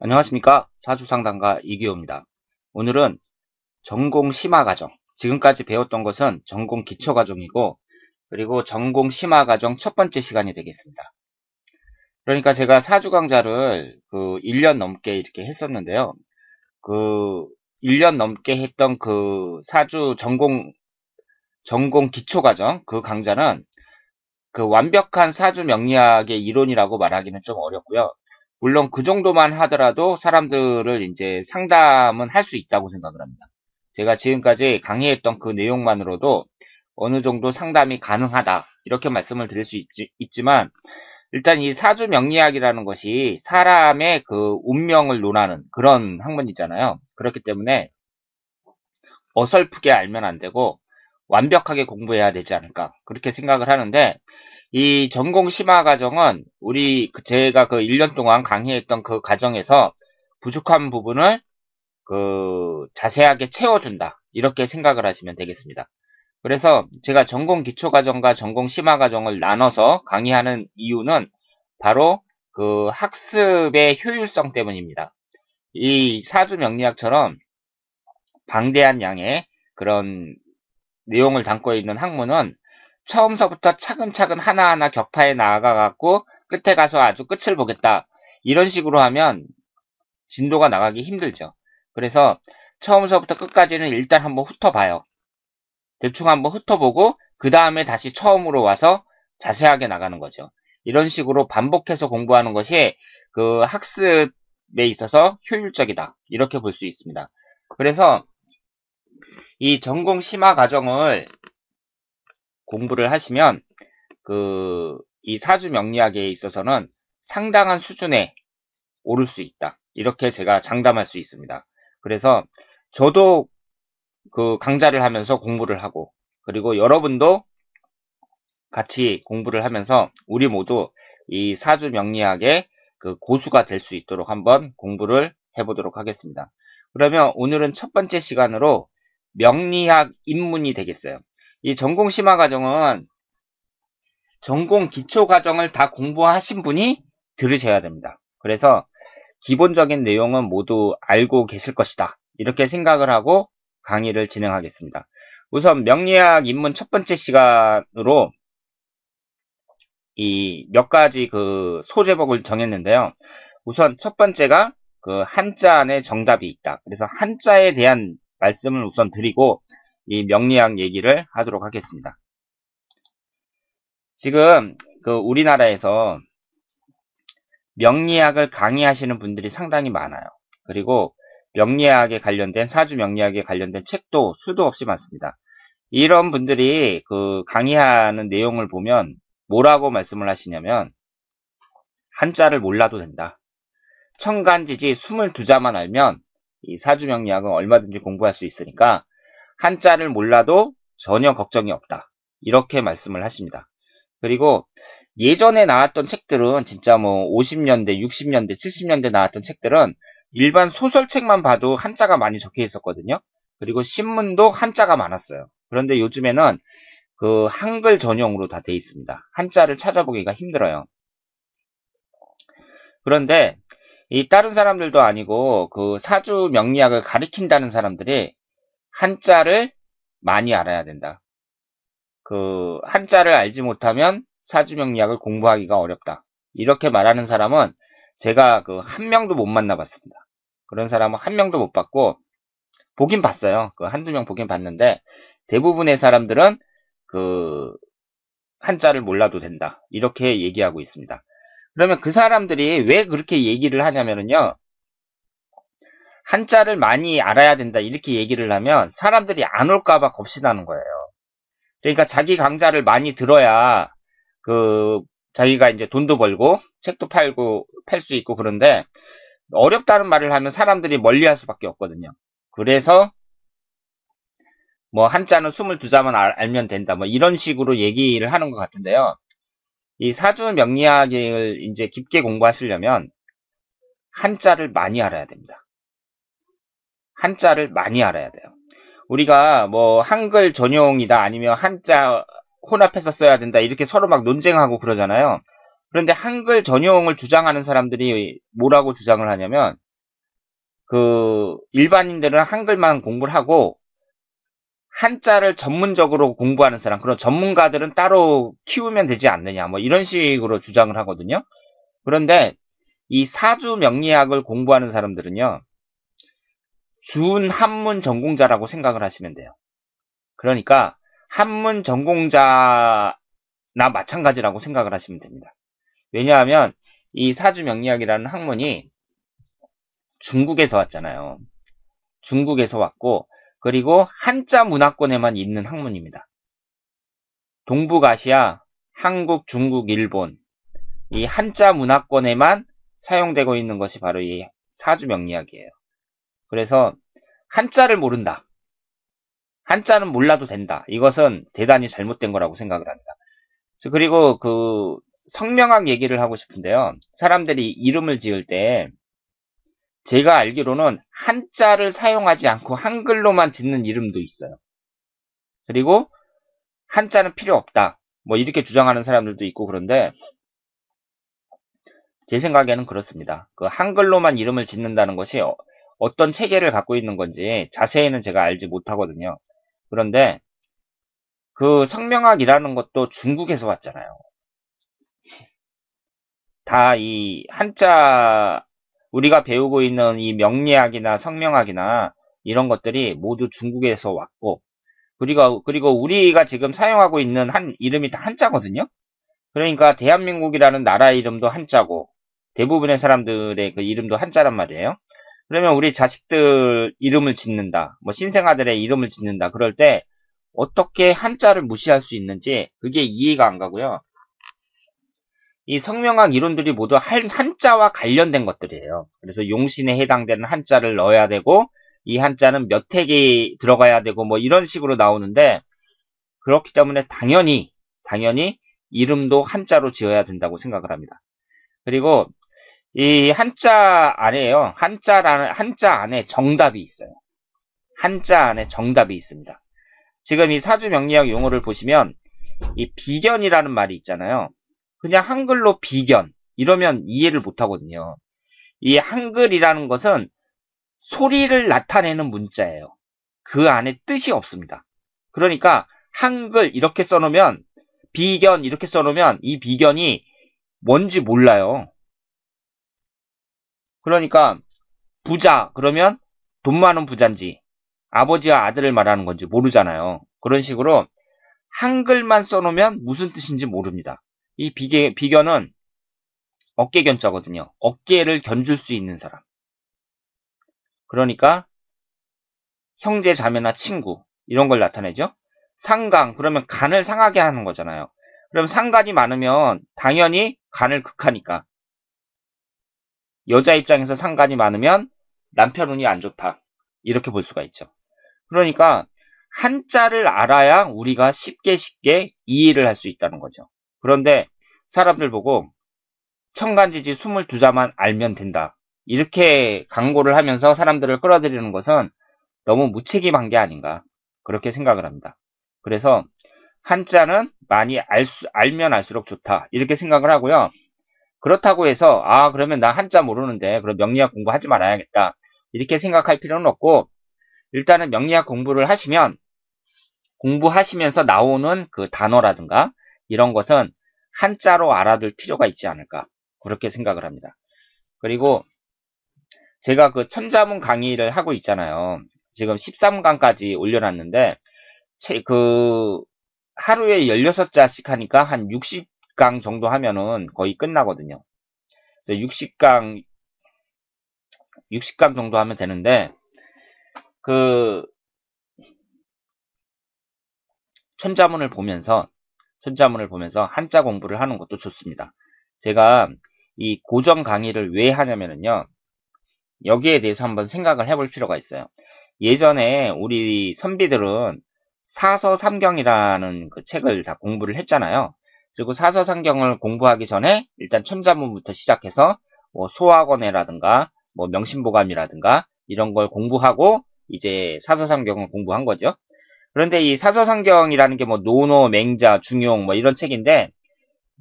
안녕하십니까. 사주상담가 이기호입니다. 오늘은 전공 심화과정, 지금까지 배웠던 것은 전공 기초과정이고, 그리고 전공 심화과정 첫 번째 시간이 되겠습니다. 그러니까 제가 사주 강좌를 1년 넘게 이렇게 했었는데요. 그 1년 넘게 했던 그 사주 전공 기초과정 그 강좌는 그 완벽한 사주 명리학의 이론이라고 말하기는 좀 어렵고요. 물론 그 정도만 하더라도 사람들을 이제 상담은 할 수 있다고 생각을 합니다. 제가 지금까지 강의했던 그 내용만으로도 어느 정도 상담이 가능하다. 이렇게 말씀을 드릴 수 있지만, 일단 이 사주 명리학이라는 것이 사람의 그 운명을 논하는 그런 학문이잖아요. 그렇기 때문에 어설프게 알면 안 되고 완벽하게 공부해야 되지 않을까. 그렇게 생각을 하는데, 이 전공 심화 과정은 제가 그 1년 동안 강의했던 그 과정에서 부족한 부분을 자세하게 채워준다. 이렇게 생각을 하시면 되겠습니다. 그래서 제가 전공 기초 과정과 전공 심화 과정을 나눠서 강의하는 이유는 바로 그 학습의 효율성 때문입니다. 이 사주 명리학처럼 방대한 양의 그런 내용을 담고 있는 학문은 처음서부터 차근차근 하나하나 격파해 나아가갖고 끝에 가서 아주 끝을 보겠다. 이런 식으로 하면 진도가 나가기 힘들죠. 그래서 처음서부터 끝까지는 일단 한번 훑어봐요. 대충 한번 훑어보고 그 다음에 다시 처음으로 와서 자세하게 나가는 거죠. 이런 식으로 반복해서 공부하는 것이 그 학습에 있어서 효율적이다. 이렇게 볼 수 있습니다. 그래서 이 전공 심화 과정을 공부를 하시면 이 사주 명리학에 있어서는 상당한 수준에 오를 수 있다. 이렇게 제가 장담할 수 있습니다. 그래서 저도 그 강좌를 하면서 공부를 하고, 그리고 여러분도 같이 공부를 하면서 우리 모두 이 사주 명리학의 그 고수가 될 수 있도록 한번 공부를 해보도록 하겠습니다. 그러면 오늘은 첫 번째 시간으로 명리학 입문이 되겠어요. 이 전공 심화 과정은 전공 기초 과정을 다 공부하신 분이 들으셔야 됩니다. 그래서 기본적인 내용은 모두 알고 계실 것이다. 이렇게 생각을 하고 강의를 진행하겠습니다. 우선 명리학 입문 첫 번째 시간으로 이 몇 가지 그 소제목을 정했는데요. 우선 첫 번째가 그 한자 안에 정답이 있다. 그래서 한자에 대한 말씀을 우선 드리고 이 명리학 얘기를 하도록 하겠습니다. 지금 그 우리나라에서 명리학을 강의하시는 분들이 상당히 많아요. 그리고 명리학에 관련된 사주 명리학에 관련된 책도 수도 없이 많습니다. 이런 분들이 그 강의하는 내용을 보면 뭐라고 말씀을 하시냐면 한자를 몰라도 된다. 천간지지 22자만 알면 이 사주 명리학은 얼마든지 공부할 수 있으니까 한자를 몰라도 전혀 걱정이 없다. 이렇게 말씀을 하십니다. 그리고 예전에 나왔던 책들은 진짜 뭐 50년대, 60년대, 70년대 나왔던 책들은 일반 소설책만 봐도 한자가 많이 적혀 있었거든요. 그리고 신문도 한자가 많았어요. 그런데 요즘에는 그 한글 전용으로 다 돼 있습니다. 한자를 찾아보기가 힘들어요. 그런데 이 다른 사람들도 아니고 그 사주 명리학을 가리킨다는 사람들이 한자를 많이 알아야 된다. 그 한자를 알지 못하면 사주명리학을 공부하기가 어렵다. 이렇게 말하는 사람은 제가 그 한 명도 못 만나봤습니다. 그런 사람은 한 명도 못 봤고 보긴 봤어요. 그 한두 명 보긴 봤는데 대부분의 사람들은 그 한자를 몰라도 된다. 이렇게 얘기하고 있습니다. 그러면 그 사람들이 왜 그렇게 얘기를 하냐면요. 한자를 많이 알아야 된다. 이렇게 얘기를 하면 사람들이 안 올까봐 겁이 나는 거예요. 그러니까 자기 강좌를 많이 들어야 그 자기가 이제 돈도 벌고 책도 팔고 팔 수 있고 그런데 어렵다는 말을 하면 사람들이 멀리할 수밖에 없거든요. 그래서 뭐 한자는 22자만 알면 된다. 뭐 이런 식으로 얘기를 하는 것 같은데요. 이 사주 명리학을 이제 깊게 공부하시려면 한자를 많이 알아야 됩니다. 한자를 많이 알아야 돼요. 우리가 뭐 한글 전용이다 아니면 한자 혼합해서 써야 된다 이렇게 서로 막 논쟁하고 그러잖아요. 그런데 한글 전용을 주장하는 사람들이 뭐라고 주장을 하냐면 그 일반인들은 한글만 공부를 하고 한자를 전문적으로 공부하는 사람, 그런 전문가들은 따로 키우면 되지 않느냐, 뭐 이런 식으로 주장을 하거든요. 그런데 이 사주 명리학을 공부하는 사람들은요, 준한문 전공자라고 생각을 하시면 돼요. 그러니까 한문 전공자나 마찬가지라고 생각을 하시면 됩니다. 왜냐하면 이 사주 명리학이라는 학문이 중국에서 왔잖아요. 중국에서 왔고, 그리고 한자 문화권에만 있는 학문입니다. 동북아시아, 한국, 중국, 일본, 이 한자 문화권에만 사용되고 있는 것이 바로 이 사주 명리학이에요. 그래서 한자를 모른다. 한자는 몰라도 된다. 이것은 대단히 잘못된 거라고 생각을 합니다. 그리고 그 성명학 얘기를 하고 싶은데요. 사람들이 이름을 지을 때 제가 알기로는 한자를 사용하지 않고 한글로만 짓는 이름도 있어요. 그리고 한자는 필요 없다. 뭐 이렇게 주장하는 사람들도 있고 그런데 제 생각에는 그렇습니다. 그 한글로만 이름을 짓는다는 것이 어떤 체계를 갖고 있는 건지 자세히는 제가 알지 못하거든요. 그런데 그 성명학이라는 것도 중국에서 왔잖아요. 다 이 한자 우리가 배우고 있는 이 명리학이나 성명학이나 이런 것들이 모두 중국에서 왔고 그리고 우리가 지금 사용하고 있는 한 이름이 다 한자거든요. 그러니까 대한민국이라는 나라 이름도 한자고 대부분의 사람들의 그 이름도 한자란 말이에요. 그러면 우리 자식들 이름을 짓는다, 뭐 신생아들의 이름을 짓는다 그럴 때 어떻게 한자를 무시할 수 있는지 그게 이해가 안 가고요. 이 성명학 이론들이 모두 한자와 관련된 것들이에요. 그래서 용신에 해당되는 한자를 넣어야 되고 이 한자는 몇 획이 들어가야 되고 뭐 이런 식으로 나오는데 그렇기 때문에 당연히 이름도 한자로 지어야 된다고 생각을 합니다. 그리고 이 한자 안에요. 한자 안에 정답이 있어요. 한자 안에 정답이 있습니다. 지금 이 사주 명리학 용어를 보시면 이 비견이라는 말이 있잖아요. 그냥 한글로 비견 이러면 이해를 못 하거든요. 이 한글이라는 것은 소리를 나타내는 문자예요. 그 안에 뜻이 없습니다. 그러니까 한글 이렇게 써놓으면 비견 이렇게 써놓으면 이 비견이 뭔지 몰라요. 그러니까 부자 그러면 돈 많은 부자인지 아버지와 아들을 말하는 건지 모르잖아요. 그런 식으로 한글만 써놓으면 무슨 뜻인지 모릅니다. 이 비견은 어깨견자거든요. 어깨를 견줄 수 있는 사람. 그러니까 형제, 자매나 친구 이런 걸 나타내죠. 상강 그러면 간을 상하게 하는 거잖아요. 그럼 상간이 많으면 당연히 간을 극하니까 여자 입장에서 상간이 많으면 남편 운이 안 좋다. 이렇게 볼 수가 있죠. 그러니까 한자를 알아야 우리가 쉽게 이해를 할 수 있다는 거죠. 그런데 사람들 보고 천간지지 22자만 알면 된다. 이렇게 광고를 하면서 사람들을 끌어들이는 것은 너무 무책임한 게 아닌가. 그렇게 생각을 합니다. 그래서 한자는 많이 알면 알수록 좋다. 이렇게 생각을 하고요. 그렇다고 해서 그러면 나 한자 모르는데 그럼 명리학 공부하지 말아야겠다. 이렇게 생각할 필요는 없고 일단은 명리학 공부를 하시면 공부하시면서 나오는 그 단어라든가 이런 것은 한자로 알아둘 필요가 있지 않을까. 그렇게 생각을 합니다. 그리고 제가 그 천자문 강의를 하고 있잖아요. 지금 13강까지 올려놨는데 그 하루에 16자씩 하니까 한 60강 정도 하면은 거의 끝나거든요. 그래서 60강 정도 하면 되는데 그 천자문을 보면서 한자 공부를 하는 것도 좋습니다. 제가 이 고정 강의를 왜 하냐면요. 여기에 대해서 한번 생각을 해볼 필요가 있어요. 예전에 우리 선비들은 사서삼경이라는 그 책을 다 공부를 했잖아요. 그리고 사서삼경을 공부하기 전에 일단 천자문부터 시작해서 뭐 소학원회라든가 뭐 명심보감이라든가 이런 걸 공부하고 이제 사서삼경을 공부한 거죠. 그런데 이 사서삼경이라는 게 뭐 노노, 맹자, 중용 뭐 이런 책인데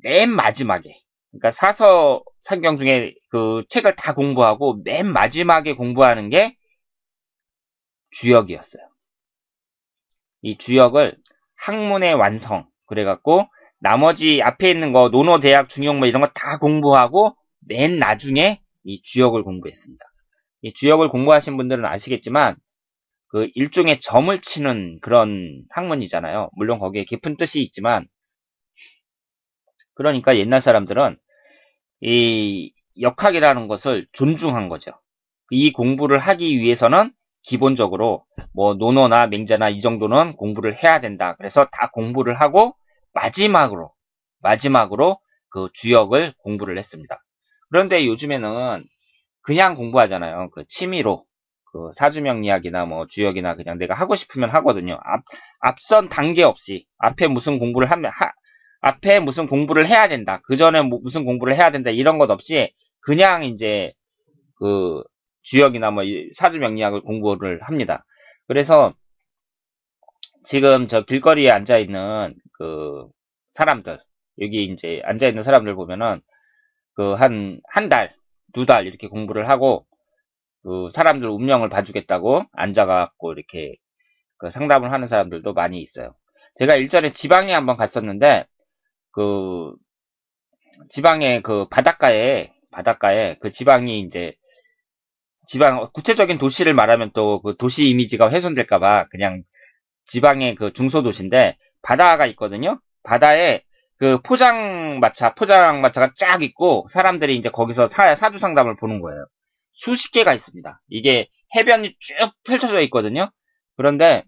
맨 마지막에 그러니까 사서 상경 중에 그 책을 다 공부하고 맨 마지막에 공부하는 게 주역이었어요. 이 주역을 학문의 완성 그래갖고 나머지 앞에 있는 거 논어 대학 중용 뭐 이런 거 다 공부하고 맨 나중에 이 주역을 공부했습니다. 이 주역을 공부하신 분들은 아시겠지만 그 일종의 점을 치는 그런 학문이잖아요. 물론 거기에 깊은 뜻이 있지만 그러니까 옛날 사람들은 이 역학이라는 것을 존중한 거죠. 이 공부를 하기 위해서는 기본적으로 뭐 논어나 맹자나 이 정도는 공부를 해야 된다. 그래서 다 공부를 하고 마지막으로 그 주역을 공부를 했습니다. 그런데 요즘에는 그냥 공부하잖아요. 그 취미로 그 사주명리학이나 뭐 주역이나 그냥 내가 하고 싶으면 하거든요. 앞선 단계 없이 앞에 무슨 공부를 하면 앞에 무슨 공부를 해야 된다. 그 전에 무슨 공부를 해야 된다. 이런 것 없이 그냥 이제 그 주역이나 뭐 사주명리학을 공부를 합니다. 그래서 지금 저 길거리에 앉아 있는 그 사람들 여기 이제 앉아 있는 사람들 보면은 그 한 달, 두 달 이렇게 공부를 하고 그 사람들 운명을 봐주겠다고 앉아갖고 이렇게 그 상담을 하는 사람들도 많이 있어요. 제가 일전에 지방에 한번 갔었는데 그 지방의 그 바닷가에 그 지방이 이제 지방 구체적인 도시를 말하면 또 그 도시 이미지가 훼손될까봐 그냥 지방의 그 중소도시인데 바다가 있거든요. 바다에 그 포장마차가 쫙 있고 사람들이 이제 거기서 사주 상담을 보는 거예요. 수십 개가 있습니다. 이게 해변이 쭉 펼쳐져 있거든요. 그런데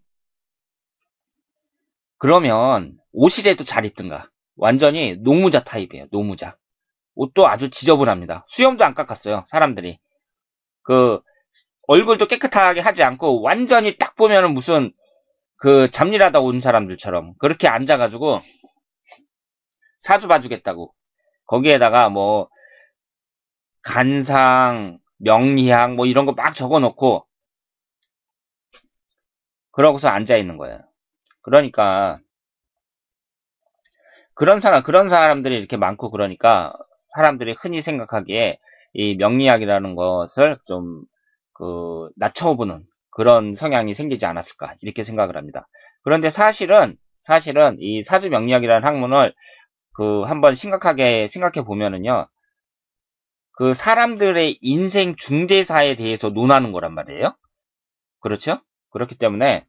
그러면 옷이라도 잘 입든가. 완전히 노무자 타입이에요. 노무자. 옷도 아주 지저분합니다. 수염도 안 깎았어요. 사람들이. 그 얼굴도 깨끗하게 하지 않고 완전히 딱 보면은 무슨 그 잡일하다 온 사람들처럼 그렇게 앉아가지고 사주 봐주겠다고 거기에다가 뭐 간상, 명리학 뭐 이런 거 막 적어놓고 그러고서 앉아 있는 거예요. 그러니까 그런 사람들이 이렇게 많고 그러니까 사람들이 흔히 생각하기에 이 명리학이라는 것을 좀 그 낮춰보는 그런 성향이 생기지 않았을까 이렇게 생각을 합니다. 그런데 사실은 이 사주 명리학이라는 학문을 그 한번 심각하게 생각해 보면은요. 그 사람들의 인생 중대사에 대해서 논하는 거란 말이에요. 그렇죠? 그렇기 때문에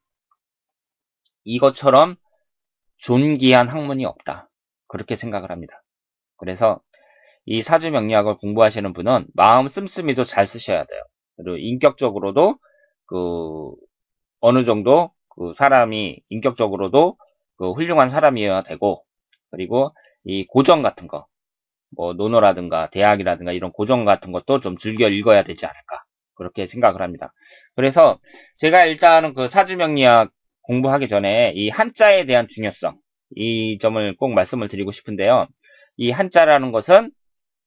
이것처럼 존귀한 학문이 없다. 그렇게 생각을 합니다. 그래서 이 사주 명리학을 공부하시는 분은 마음 씀씀이도 잘 쓰셔야 돼요. 그리고 인격적으로도 그 어느 정도 그 사람이 인격적으로도 그 훌륭한 사람이어야 되고 그리고 이 고전 같은 거 뭐 논어라든가 대학이라든가 이런 고전 같은 것도 좀 즐겨 읽어야 되지 않을까 그렇게 생각을 합니다. 그래서 제가 일단은 그 사주명리학 공부하기 전에 이 한자에 대한 중요성 이 점을 꼭 말씀을 드리고 싶은데요. 이 한자라는 것은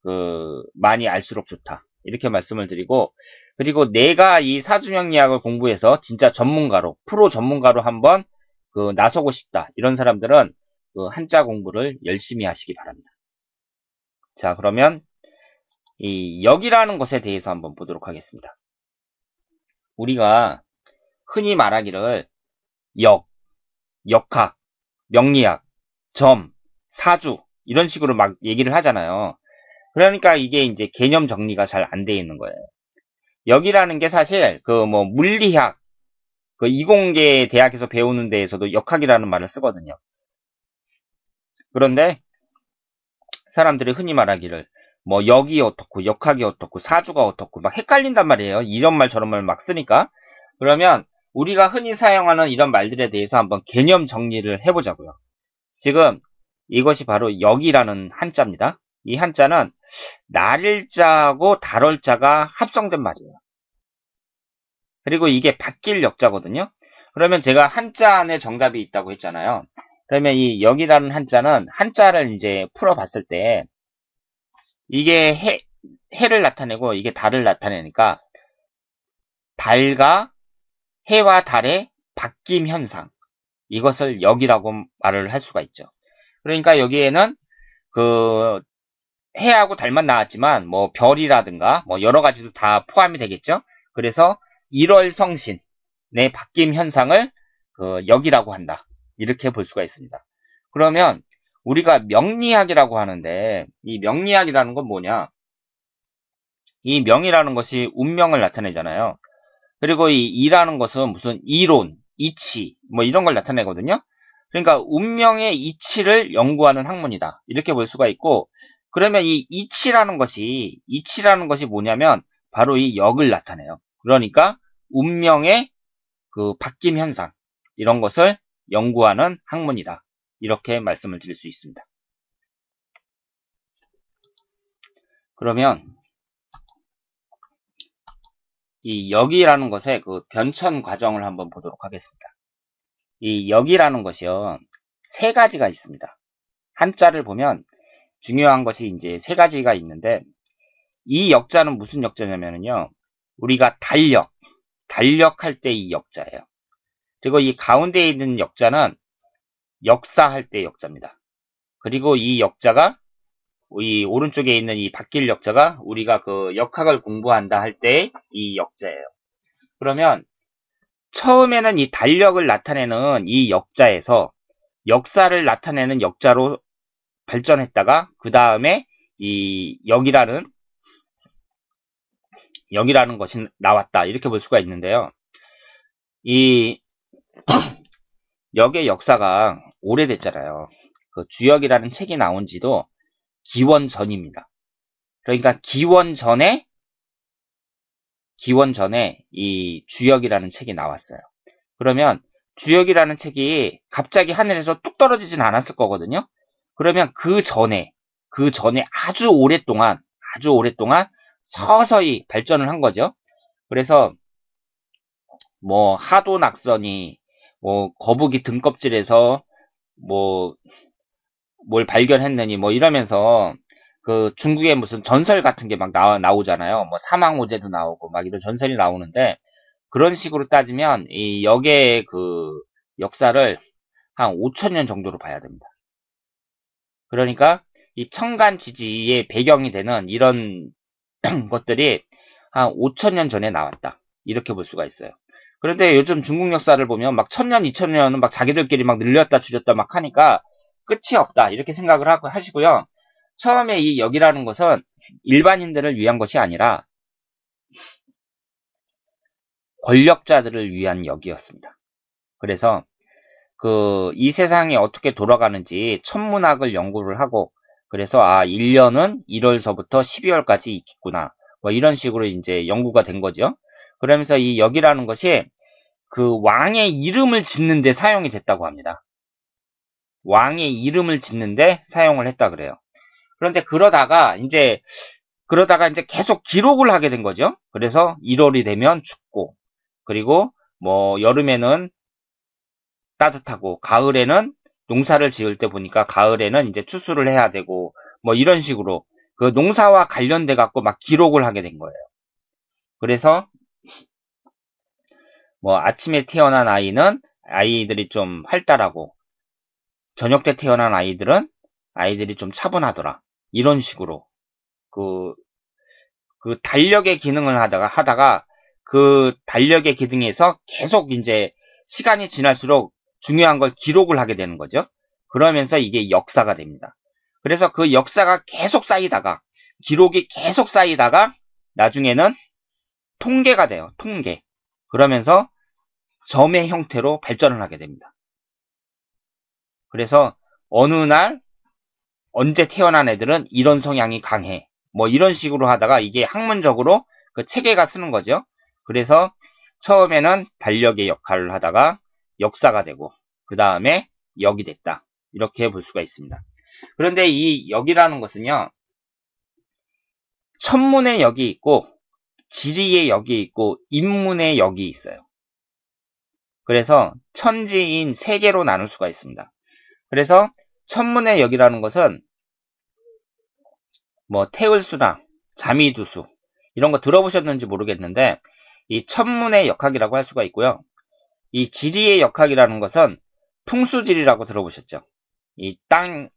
그 많이 알수록 좋다 이렇게 말씀을 드리고 그리고 내가 이 사주명리학을 공부해서 진짜 전문가로 프로 전문가로 한번 그 나서고 싶다 이런 사람들은 그 한자 공부를 열심히 하시기 바랍니다. 자, 그러면 이 역이라는 것에 대해서 한번 보도록 하겠습니다. 우리가 흔히 말하기를 역, 역학, 명리학, 점, 사주 이런 식으로 막 얘기를 하잖아요. 그러니까 이게 이제 개념 정리가 잘 안 돼 있는 거예요. 역이라는 게 사실 그 뭐 물리학, 그 이공계 대학에서 배우는 데에서도 역학이라는 말을 쓰거든요. 그런데 사람들이 흔히 말하기를 뭐 역이 어떻고 역학이 어떻고 사주가 어떻고 막 헷갈린단 말이에요. 이런 말 저런 말 막 쓰니까. 그러면 우리가 흔히 사용하는 이런 말들에 대해서 한번 개념 정리를 해보자고요. 지금 이것이 바로 역이라는 한자입니다. 이 한자는 날일자하고 달월자가 합성된 말이에요. 그리고 이게 바뀔 역자거든요. 그러면 제가 한자 안에 정답이 있다고 했잖아요. 그러면 이 역이라는 한자는 한자를 이제 풀어봤을 때 이게 해를 나타내고 이게 달을 나타내니까 달과 해와 달의 바뀜 현상 이것을 역이라고 말을 할 수가 있죠. 그러니까 여기에는 그 해하고 달만 나왔지만 뭐 별이라든가 뭐 여러 가지도 다 포함이 되겠죠. 그래서 일월성신의 바뀜 현상을 역이라고 한다. 이렇게 볼 수가 있습니다. 그러면 우리가 명리학이라고 하는데 이 명리학이라는 건 뭐냐? 이 명이라는 것이 운명을 나타내잖아요. 그리고 이 이라는 것은 무슨 이론, 이치 뭐 이런 걸 나타내거든요. 그러니까 운명의 이치를 연구하는 학문이다. 이렇게 볼 수가 있고 그러면 이 이치라는 것이 뭐냐면 바로 이 역을 나타내요. 그러니까 운명의 그 바뀜 현상 이런 것을 연구하는 학문이다. 이렇게 말씀을 드릴 수 있습니다. 그러면 이 역이라는 것의 그 변천 과정을 한번 보도록 하겠습니다. 이 역이라는 것이요, 세 가지가 있습니다. 한자를 보면 중요한 것이 이제 세 가지가 있는데, 이 역자는 무슨 역자냐면요, 우리가 달력할 때 이 역자예요. 그리고 이 가운데에 있는 역자는 역사할 때 역자입니다. 그리고 이 역자가, 이 오른쪽에 있는 이 바뀔 역자가 우리가 그 역학을 공부한다 할 때 이 역자예요. 그러면 처음에는 이 달력을 나타내는 이 역자에서 역사를 나타내는 역자로 발전했다가 그 다음에 이 역이라는 것이 나왔다. 이렇게 볼 수가 있는데요. 이 역의 역사가 오래됐잖아요. 그 주역이라는 책이 나온 지도 기원 전입니다. 그러니까 기원 전에 이 주역이라는 책이 나왔어요. 그러면 주역이라는 책이 갑자기 하늘에서 뚝 떨어지진 않았을 거거든요. 그러면 그 전에 아주 오랫동안 서서히 발전을 한 거죠. 그래서 뭐 하도 낙선이 뭐 거북이 등껍질에서 뭐 뭘 발견했느니 뭐 이러면서 그 중국에 무슨 전설 같은 게 막 나오잖아요. 뭐 사망오제도 나오고 막 이런 전설이 나오는데 그런 식으로 따지면 이 역의 그 역사를 한 5,000년 정도로 봐야 됩니다. 그러니까 이 청간 지지의 배경이 되는 이런 것들이 한 5,000년 전에 나왔다. 이렇게 볼 수가 있어요. 그런데 요즘 중국 역사를 보면 막 1,000년, 2,000년은 막 자기들끼리 막 늘렸다 줄였다 막 하니까 끝이 없다. 이렇게 생각을 하시고요. 처음에 이 역이라는 것은 일반인들을 위한 것이 아니라 권력자들을 위한 역이었습니다. 그래서 이 세상이 어떻게 돌아가는지 천문학을 연구를 하고 그래서 1년은 1월서부터 12월까지 있겠구나. 뭐 이런 식으로 이제 연구가 된 거죠. 그러면서 이 역이라는 것이 그 왕의 이름을 짓는 데 사용이 됐다고 합니다. 왕의 이름을 짓는데 사용을 했다 그래요. 그런데 그러다가 이제 계속 기록을 하게 된 거죠. 그래서 1월이 되면 춥고 그리고 뭐 여름에는 따뜻하고 가을에는 농사를 지을 때 보니까 가을에는 이제 추수를 해야 되고 뭐 이런 식으로 그 농사와 관련돼 갖고 막 기록을 하게 된 거예요. 그래서 뭐 아침에 태어난 아이들이 좀 활달하고 저녁 때 태어난 아이들이 좀 차분하더라. 이런 식으로 그 달력의 기능을 하다가 그 달력의 기능에서 계속 이제 시간이 지날수록 중요한 걸 기록을 하게 되는 거죠. 그러면서 이게 역사가 됩니다. 그래서 그 역사가 계속 쌓이다가 기록이 계속 쌓이다가 나중에는 통계가 돼요. 통계. 그러면서 점의 형태로 발전을 하게 됩니다. 그래서 어느 날 언제 태어난 애들은 이런 성향이 강해. 뭐 이런 식으로 하다가 이게 학문적으로 그 체계가 쓰는 거죠. 그래서 처음에는 달력의 역할을 하다가 역사가 되고 그 다음에 역이 됐다. 이렇게 볼 수가 있습니다. 그런데 이 역이라는 것은요. 천문의 역이 있고 지리의 역이 있고 인문의 역이 있어요. 그래서 천지인 세 개로 나눌 수가 있습니다. 그래서 천문의 역이라는 것은 뭐 태을수나 자미두수 이런 거 들어보셨는지 모르겠는데 이 천문의 역학이라고 할 수가 있고요. 이 지리의 역학이라는 것은 풍수지리라고 들어보셨죠? 이 땅에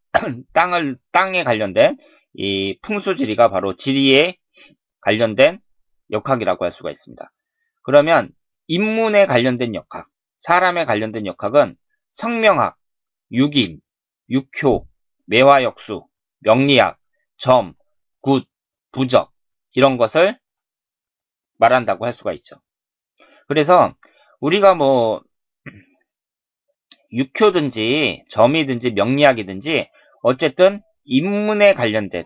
관련된 이 풍수지리가 바로 지리에 관련된 역학이라고 할 수가 있습니다. 그러면 인문에 관련된 역학, 사람에 관련된 역학은 성명학, 육임, 육효, 매화역수, 명리학, 점, 굿, 부적 이런 것을 말한다고 할 수가 있죠. 그래서 우리가 뭐 육효든지 점이든지 명리학이든지 어쨌든 인문에 관련된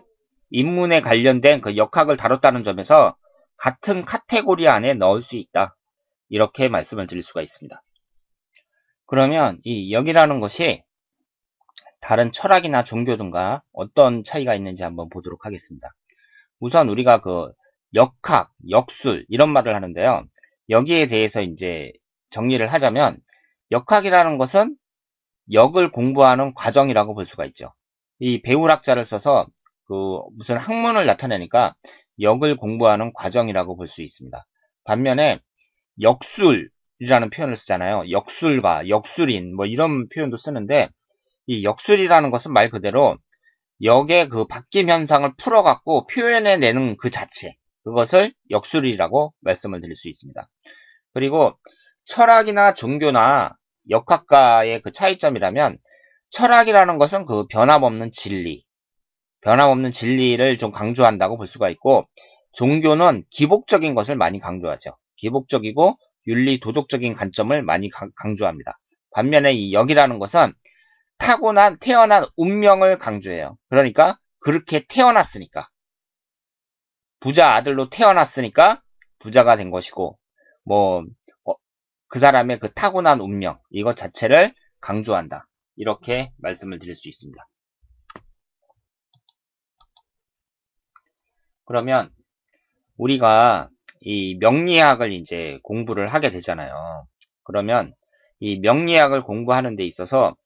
그 역학을 다뤘다는 점에서 같은 카테고리 안에 넣을 수 있다. 이렇게 말씀을 드릴 수가 있습니다. 그러면 이 역이라는 것이 다른 철학이나 종교 등과 어떤 차이가 있는지 한번 보도록 하겠습니다. 우선 우리가 그 역학, 역술 이런 말을 하는데요. 여기에 대해서 이제 정리를 하자면 역학이라는 것은 역을 공부하는 과정이라고 볼 수가 있죠. 이 배울학자를 써서 그 무슨 학문을 나타내니까 역을 공부하는 과정이라고 볼 수 있습니다. 반면에 역술이라는 표현을 쓰잖아요. 역술가, 역술인 뭐 이런 표현도 쓰는데 이 역술이라는 것은 말 그대로 역의 그 바뀜 현상을 풀어갖고 표현해내는 그 자체, 그것을 역술이라고 말씀을 드릴 수 있습니다. 그리고 철학이나 종교나 역학과의 그 차이점이라면 철학이라는 것은 그 변함없는 진리를 좀 강조한다고 볼 수가 있고 종교는 기복적인 것을 많이 강조하죠. 기복적이고 윤리 도덕적인 관점을 많이 강조합니다. 반면에 이 역이라는 것은 태어난 운명을 강조해요. 그러니까 그렇게 태어났으니까 부자 아들로 태어났으니까 부자가 된 것이고 뭐 그 사람의 그 타고난 운명 이것 자체를 강조한다. 이렇게 말씀을 드릴 수 있습니다. 그러면 우리가 이 명리학을 이제 공부를 하게 되잖아요. 그러면 이 명리학을 공부하는 데 있어서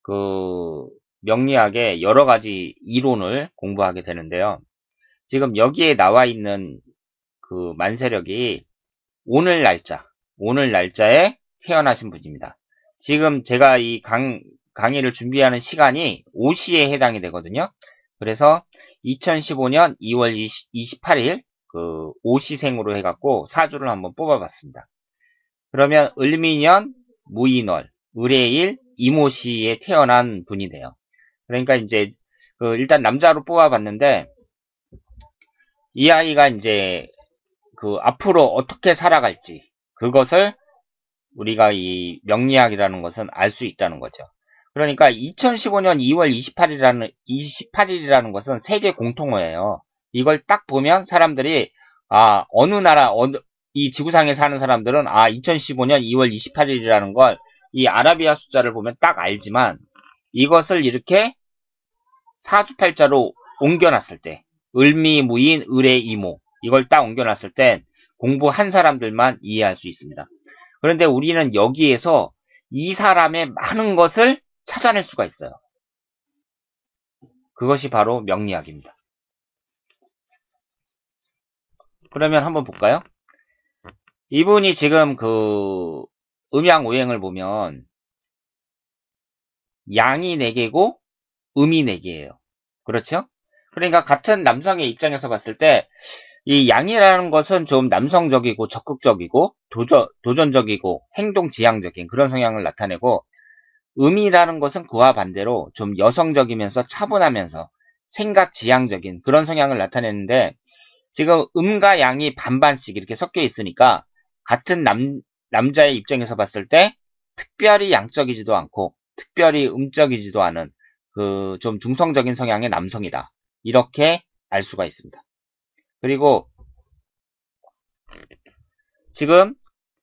그 명리학의 여러 가지 이론을 공부하게 되는데요. 지금 여기에 나와 있는 그 만세력이 오늘 날짜에 태어나신 분입니다. 지금 제가 이 강의를 준비하는 시간이 5시에 해당이 되거든요. 그래서 2015년 2월 28일 그 5시생으로 해갖고 사주를 한번 뽑아봤습니다. 그러면 을미년, 무인월, 을해일, 이모시에 태어난 분이 돼요. 그러니까 이제 그 일단 남자로 뽑아봤는데 이 아이가 이제 그 앞으로 어떻게 살아갈지 그것을 우리가 이 명리학이라는 것은 알 수 있다는 거죠. 그러니까 2015년 2월 28일이라는 것은 세계 공통어예요. 이걸 딱 보면 사람들이 어느 나라 이 지구상에 사는 사람들은 2015년 2월 28일이라는 걸 이 아라비아 숫자를 보면 딱 알지만 이것을 이렇게 사주팔자로 옮겨놨을 때 을미, 무인, 을의 이모 이걸 딱 옮겨놨을 때 공부한 사람들만 이해할 수 있습니다. 그런데 우리는 여기에서 이 사람의 많은 것을 찾아낼 수가 있어요. 그것이 바로 명리학입니다. 그러면 한번 볼까요? 이분이 지금 그 음양오행을 보면 양이 4개고 음이 4개예요. 그렇죠? 그러니까 같은 남성의 입장에서 봤을 때 이 양이라는 것은 좀 남성적이고 적극적이고 도전적이고 행동지향적인 그런 성향을 나타내고 음이라는 것은 그와 반대로 좀 여성적이면서 차분하면서 생각지향적인 그런 성향을 나타내는데 지금 음과 양이 반반씩 이렇게 섞여 있으니까 같은 남자의 입장에서 봤을 때 특별히 양적이지도 않고 특별히 음적이지도 않은 그 좀 중성적인 성향의 남성이다. 이렇게 알 수가 있습니다. 그리고 지금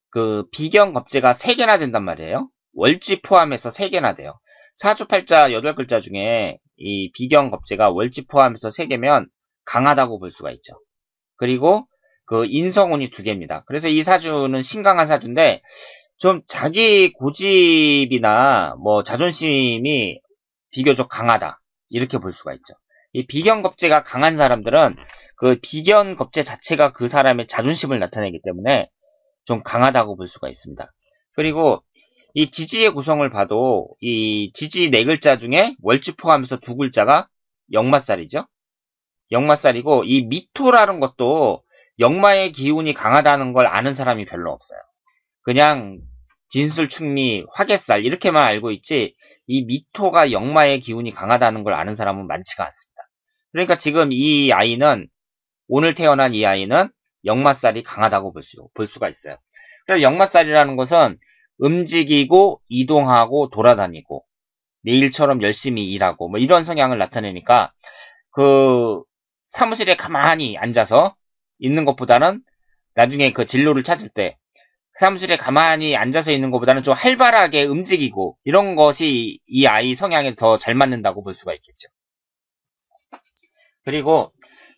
그 비견겁제가 3개나 된단 말이에요. 월지 포함해서 3개나 돼요. 사주팔자 8글자 중에 이 비견겁제가 월지 포함해서 3개면 강하다고 볼 수가 있죠. 그리고 그 인성운이 2개입니다. 그래서 이 사주는 신강한 사주인데 좀 자기 고집이나 뭐 자존심이 비교적 강하다. 이렇게 볼 수가 있죠. 이 비견겁제가 강한 사람들은 그 비견겁제 자체가 그 사람의 자존심을 나타내기 때문에 좀 강하다고 볼 수가 있습니다. 그리고 이 지지의 구성을 봐도 이 지지 4글자 중에 월지 포함해서 2글자가 역마살이죠. 역마살이고, 이 미토라는 것도 역마의 기운이 강하다는 걸 아는 사람이 별로 없어요. 그냥 진술충미, 화개살 이렇게만 알고 있지 이 미토가 역마의 기운이 강하다는 걸 아는 사람은 많지가 않습니다. 그러니까 지금 이 아이는, 오늘 태어난 이 아이는 역마살이 강하다고 볼 수가 있어요. 그래서 역마살이라는 것은 움직이고 이동하고 돌아다니고 내일처럼 열심히 일하고 뭐 이런 성향을 나타내니까, 그 사무실에 가만히 앉아서 있는 것보다는 나중에 그 진로를 찾을 때 사무실에 가만히 앉아서 있는 것보다는 좀 활발하게 움직이고 이런 것이 이 아이 성향에 더 잘 맞는다고 볼 수가 있겠죠. 그리고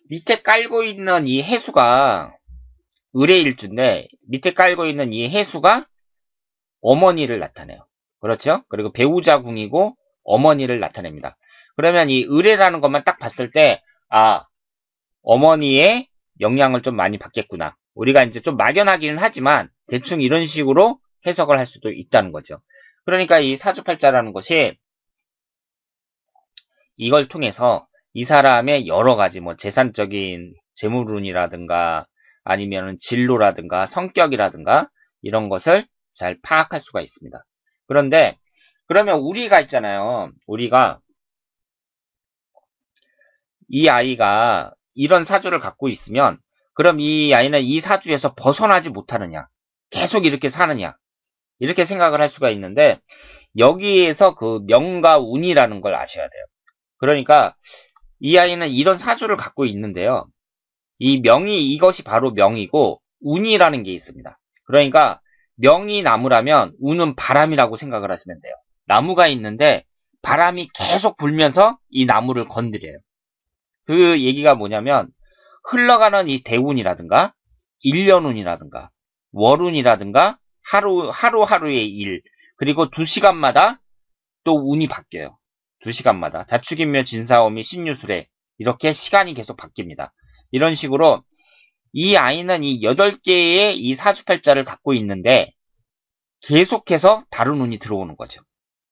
밑에 깔고 있는 이 해수가 을의 일주인데, 밑에 깔고 있는 이 해수가 어머니를 나타내요. 그렇죠? 그리고 배우자궁이고 어머니를 나타냅니다. 그러면 이 을해라는 것만 딱 봤을 때, 아, 어머니의 영향을 좀 많이 받겠구나. 우리가 이제 좀 막연하기는 하지만 대충 이런 식으로 해석을 할 수도 있다는 거죠. 그러니까 이 사주팔자라는 것이 이걸 통해서 이 사람의 여러 가지 뭐 재산적인 재물운이라든가 아니면 진로라든가 성격이라든가 이런 것을 잘 파악할 수가 있습니다. 그런데 그러면 우리가 있잖아요. 우리가 이 아이가 이런 사주를 갖고 있으면 그럼 이 아이는 이 사주에서 벗어나지 못하느냐, 계속 이렇게 사느냐, 이렇게 생각을 할 수가 있는데, 여기에서 그 명과 운이라는 걸 아셔야 돼요. 그러니까 이 아이는 이런 사주를 갖고 있는데요. 이 명이, 이것이 바로 명이고 운이라는 게 있습니다. 그러니까 명이 나무라면 운은 바람이라고 생각을 하시면 돼요. 나무가 있는데 바람이 계속 불면서 이 나무를 건드려요. 그 얘기가 뭐냐면, 흘러가는 이 대운이라든가 일년운이라든가 월운이라든가 하루하루의 일, 그리고 2시간마다 또 운이 바뀌어요. 2시간마다 자축인묘 진사오미 신유술에 이렇게 시간이 계속 바뀝니다. 이런 식으로 이 아이는 이 8개의 이 사주팔자를 갖고 있는데 계속해서 다른 운이 들어오는 거죠.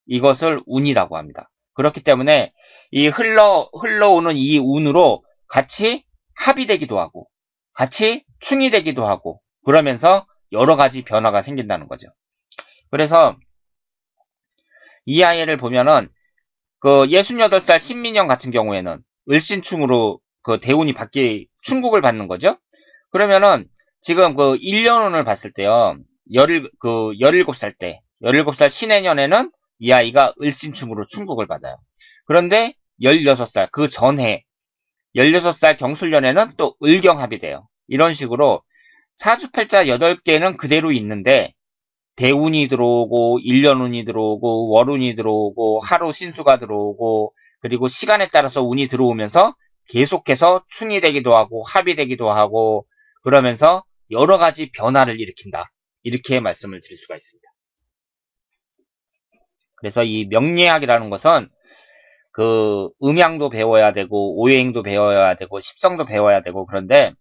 이것을 운이라고 합니다. 그렇기 때문에 이 흘러오는 이 운으로 같이 합이 되기도 하고 같이 충이 되기도 하고 그러면서 여러 가지 변화가 생긴다는 거죠. 그래서 이 아이를 보면은 그 68살 신민영 같은 경우에는 을신충으로 그 대운이 충국을 받는 거죠. 그러면은 지금 그 1년운을 봤을 때요. 17살 때, 17살 신해년에는 이 아이가 을신충으로 충국을 받아요. 그런데 16살, 그 전해 16살 경술년에는 또 을경합이 돼요. 이런 식으로 사주팔자 8개는 그대로 있는데 대운이 들어오고 1년운이 들어오고 월운이 들어오고 하루 신수가 들어오고 그리고 시간에 따라서 운이 들어오면서 계속해서 충이 되기도 하고 합이 되기도 하고 그러면서 여러 가지 변화를 일으킨다. 이렇게 말씀을 드릴 수가 있습니다. 그래서 이 명리학이라는 것은 그 음양도 배워야 되고 오행도 배워야 되고 십성도 배워야 되고, 그런데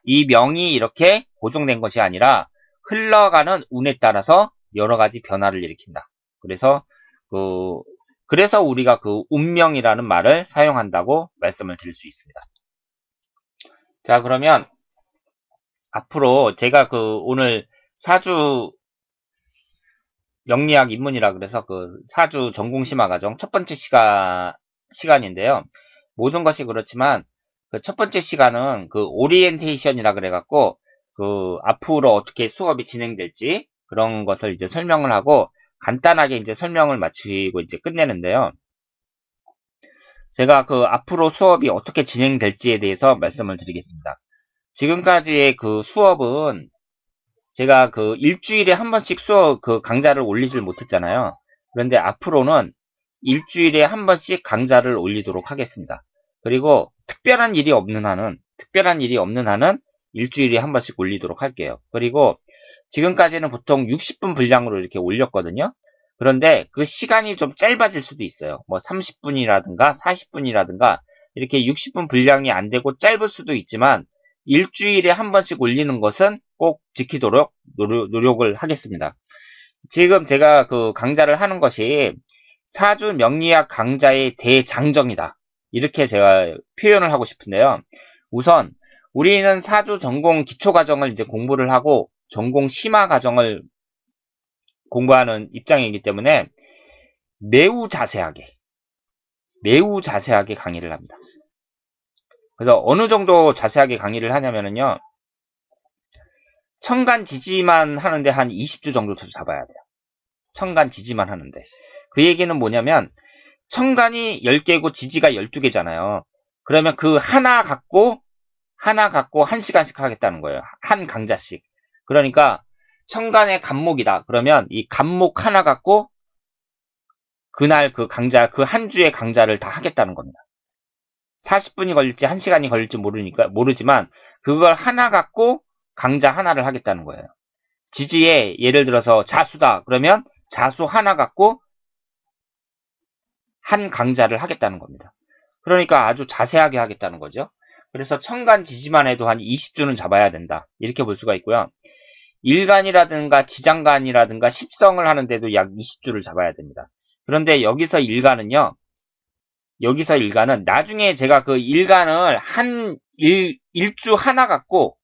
이 명이 이렇게 고정된 것이 아니라 흘러가는 운에 따라서 여러 가지 변화를 일으킨다. 그래서 우리가 그 운명이라는 말을 사용한다고 말씀을 드릴 수 있습니다. 자, 그러면 앞으로 제가 그 오늘 사주 명리학 입문이라 그래서 그 사주 전공심화 과정 첫 번째 시간인데요. 모든 것이 그렇지만 그 첫 번째 시간은 그 오리엔테이션이라 그래갖고 그 앞으로 어떻게 수업이 진행될지 그런 것을 이제 설명을 하고 간단하게 이제 설명을 마치고 이제 끝내는데요. 제가 그 앞으로 수업이 어떻게 진행될지에 대해서 말씀을 드리겠습니다. 지금까지의 그 수업은 제가 그 일주일에 한 번씩 그 강좌를 올리질 못했잖아요. 그런데 앞으로는 일주일에 한 번씩 강좌를 올리도록 하겠습니다. 그리고 특별한 일이 없는 한은 일주일에 한 번씩 올리도록 할게요. 그리고 지금까지는 보통 60분 분량으로 이렇게 올렸거든요. 그런데 그 시간이 좀 짧아질 수도 있어요. 뭐 30분이라든가 40분이라든가 이렇게 60분 분량이 안 되고 짧을 수도 있지만 일주일에 한 번씩 올리는 것은 꼭 지키도록 노력을 하겠습니다. 지금 제가 그 강좌를 하는 것이 사주 명리학 강좌의 대장정이다. 이렇게 제가 표현을 하고 싶은데요. 우선 우리는 사주 전공 기초과정을 이제 공부를 하고 전공 심화 과정을 공부하는 입장이기 때문에 매우 자세하게 강의를 합니다. 그래서 어느 정도 자세하게 강의를 하냐면요. 천간 지지만 하는데 한 20주 정도 잡아야 돼요. 천간 지지만 하는데. 그 얘기는 뭐냐면 천간이 10개고 지지가 12개잖아요. 그러면 그 하나 갖고 1시간씩 하겠다는 거예요. 한 강좌씩. 그러니까 천간의 간목이다. 그러면 이 간목 하나 갖고 그날 그 강좌, 그 한 주의 강좌를 다 하겠다는 겁니다. 40분이 걸릴지 1시간이 걸릴지 모르지만 그걸 하나 갖고 강좌 하나를 하겠다는 거예요. 지지에 예를 들어서 자수다. 그러면 자수 하나 갖고 한 강좌를 하겠다는 겁니다. 그러니까 아주 자세하게 하겠다는 거죠. 그래서 천간 지지만 해도 한 20주는 잡아야 된다. 이렇게 볼 수가 있고요. 일간이라든가 지장간이라든가 십성을 하는데도 약 20주를 잡아야 됩니다. 그런데 여기서 일간은 나중에 제가 그 일간을 일주 하나 갖고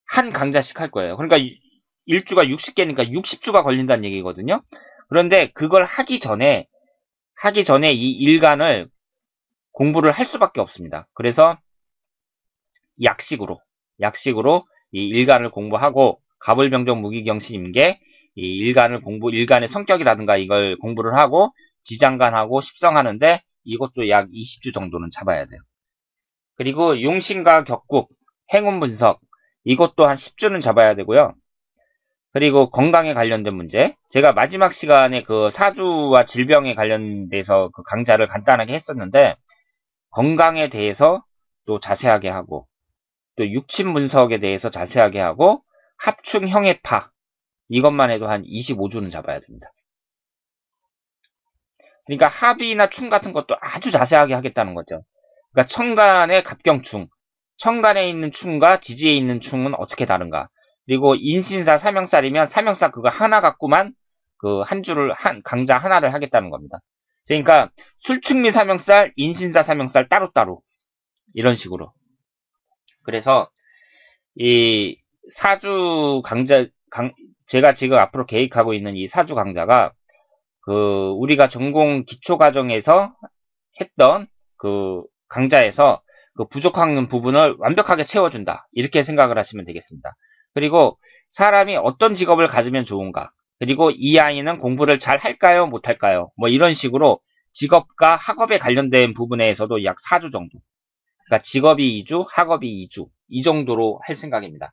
한 강좌씩 할 거예요. 그러니까 일주가 60개니까 60주가 걸린다는 얘기거든요. 그런데 그걸 하기 전에 이 일간을 공부를 할 수밖에 없습니다. 그래서 약식으로 이 일간을 공부하고 갑을병정 무기경신임계 이 일간의 성격이라든가 이걸 공부를 하고 지장간하고 십성하는데 이것도 약 20주 정도는 잡아야 돼요. 그리고 용신과 격국, 행운 분석 이것도 한 10주는 잡아야 되고요. 그리고 건강에 관련된 문제 제가 마지막 시간에 그 사주와 질병에 관련돼서 그 강좌를 간단하게 했었는데 건강에 대해서 또 자세하게 하고 또 육친 분석에 대해서 자세하게 하고 합충 형해파 이것만 해도 한 25주는 잡아야 됩니다. 그러니까 합이나 충 같은 것도 아주 자세하게 하겠다는 거죠. 그러니까 천간의 갑경충, 천간에 있는 충과 지지에 있는 충은 어떻게 다른가? 그리고 인신사 삼형살이면 삼형살 그거 하나 갖고만 그 한 강좌 하나를 하겠다는 겁니다. 그러니까 술축미 삼형살, 인신사 삼형살 따로따로 이런 식으로. 그래서 이 사주 강좌 제가 지금 앞으로 계획하고 있는 이 사주 강좌가 그 우리가 전공 기초 과정에서 했던 그 강좌에서 그 부족한 부분을 완벽하게 채워준다. 이렇게 생각을 하시면 되겠습니다. 그리고 사람이 어떤 직업을 가지면 좋은가? 그리고 이 아이는 공부를 잘 할까요? 못 할까요? 뭐 이런 식으로 직업과 학업에 관련된 부분에서도 약 4주 정도. 그러니까 직업이 2주, 학업이 2주. 이 정도로 할 생각입니다.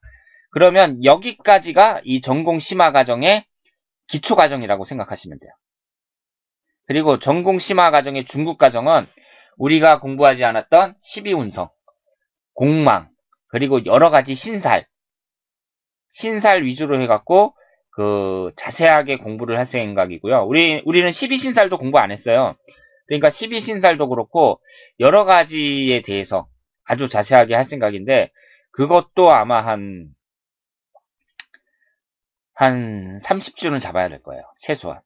그러면 여기까지가 이 전공 심화 과정의 기초 과정이라고 생각하시면 돼요. 그리고 전공 심화 과정의 중급 과정은 우리가 공부하지 않았던 12운성, 공망, 그리고 여러 가지 신살 위주로 해갖고 그 자세하게 공부를 할 생각이고요. 우리는 12신살도 공부 안 했어요. 그러니까 12신살도 그렇고 여러 가지에 대해서 아주 자세하게 할 생각인데 그것도 아마 한 30주는 잡아야 될 거예요. 최소한.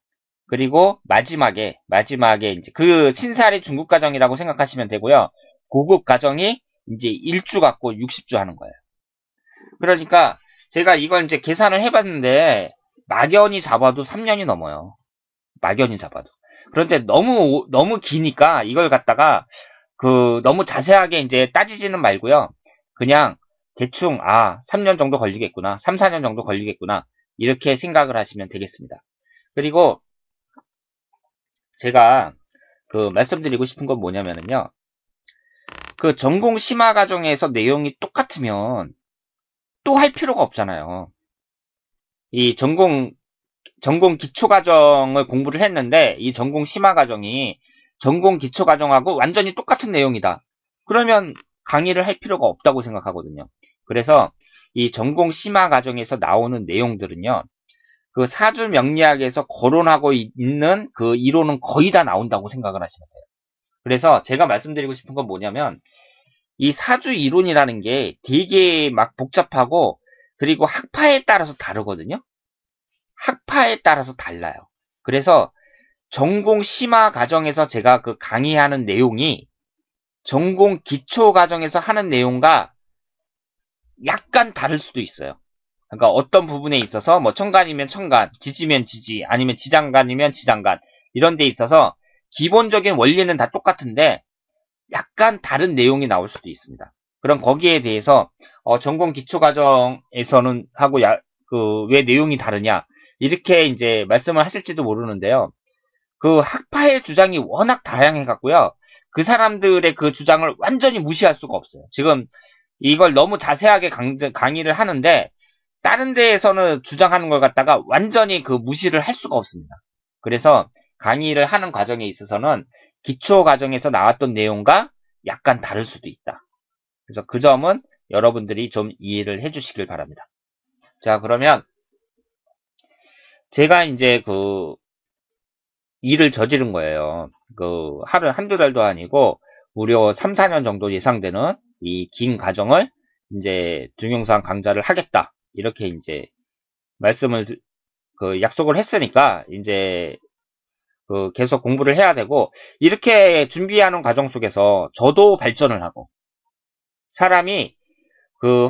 그리고 마지막에 이제 그 신살이 중급 과정이라고 생각하시면 되고요. 고급 과정이 이제 1주 갖고 60주 하는 거예요. 그러니까 제가 이걸 이제 계산을 해봤는데 막연히 잡아도 3년이 넘어요. 막연히 잡아도. 그런데 너무 기니까 이걸 갖다가 너무 자세하게 이제 따지지는 말고요. 그냥 대충 3년 정도 걸리겠구나. 3, 4년 정도 걸리겠구나. 이렇게 생각을 하시면 되겠습니다. 그리고 제가 말씀드리고 싶은 건 뭐냐면요. 그 전공 심화 과정에서 내용이 똑같으면 또 할 필요가 없잖아요. 이 전공 기초 과정을 공부를 했는데 이 전공 심화 과정이 전공 기초 과정하고 완전히 똑같은 내용이다. 그러면 강의를 할 필요가 없다고 생각하거든요. 그래서 이 전공 심화 과정에서 나오는 내용들은요. 그 사주 명리학에서 거론하고 있는 그 이론은 거의 다 나온다고 생각을 하시면 돼요. 그래서 제가 말씀드리고 싶은 건 뭐냐면 이 사주 이론이라는 게 되게 막 복잡하고 그리고 학파에 따라서 다르거든요. 학파에 따라서 달라요. 그래서 전공 심화 과정에서 제가 그 강의하는 내용이 전공 기초 과정에서 하는 내용과 약간 다를 수도 있어요. 그러니까 어떤 부분에 있어서 뭐 천간이면 천간, 지지면 지지, 아니면 지장간이면 지장간 이런 데 있어서 기본적인 원리는 다 똑같은데 약간 다른 내용이 나올 수도 있습니다. 그럼 거기에 대해서 전공 기초 과정에서는 하고 왜 내용이 다르냐 이렇게 이제 말씀을 하실지도 모르는데요. 그 학파의 주장이 워낙 다양해 갖고요. 그 사람들의 그 주장을 완전히 무시할 수가 없어요. 지금 이걸 너무 자세하게 강의를 하는데 다른 데에서는 주장하는 걸 갖다가 완전히 그 무시를 할 수가 없습니다. 그래서 강의를 하는 과정에 있어서는 기초 과정에서 나왔던 내용과 약간 다를 수도 있다. 그래서 그 점은 여러분들이 좀 이해를 해 주시길 바랍니다. 자, 그러면 제가 이제 그 일을 저지른 거예요. 그 하루 한두 달도 아니고 무려 3, 4년 정도 예상되는 이 긴 과정을 이제 동영상 강좌를 하겠다. 이렇게 이제 말씀을 약속을 했으니까 이제 계속 공부를 해야 되고 이렇게 준비하는 과정 속에서 저도 발전을 하고 사람이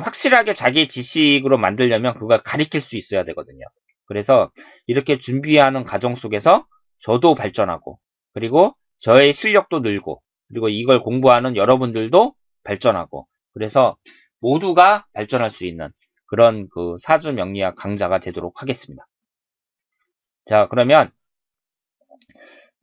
확실하게 자기 지식으로 만들려면 그걸 가리킬 수 있어야 되거든요. 그래서 이렇게 준비하는 과정 속에서 저도 발전하고 그리고 저의 실력도 늘고 그리고 이걸 공부하는 여러분들도 발전하고 그래서 모두가 발전할 수 있는 그런 사주 명리학 강좌가 되도록 하겠습니다. 자, 그러면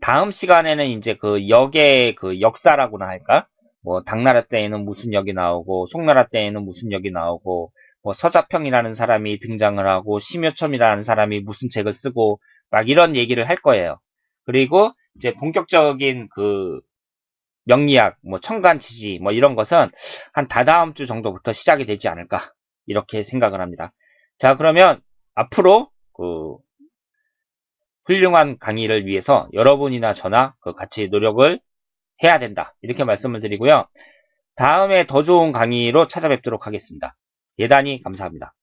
다음 시간에는 이제 역의 역사라고나 할까? 뭐 당나라 때에는 무슨 역이 나오고 송나라 때에는 무슨 역이 나오고 뭐 서자평이라는 사람이 등장을 하고 심효첨이라는 사람이 무슨 책을 쓰고 막 이런 얘기를 할 거예요. 그리고 이제 본격적인 명리학, 뭐 천간지지 뭐 이런 것은 한 다다음 주 정도부터 시작이 되지 않을까 이렇게 생각을 합니다. 자, 그러면 앞으로 훌륭한 강의를 위해서 여러분이나 저나 같이 노력을 해야 된다. 이렇게 말씀을 드리고요. 다음에 더 좋은 강의로 찾아뵙도록 하겠습니다. 대단히 감사합니다.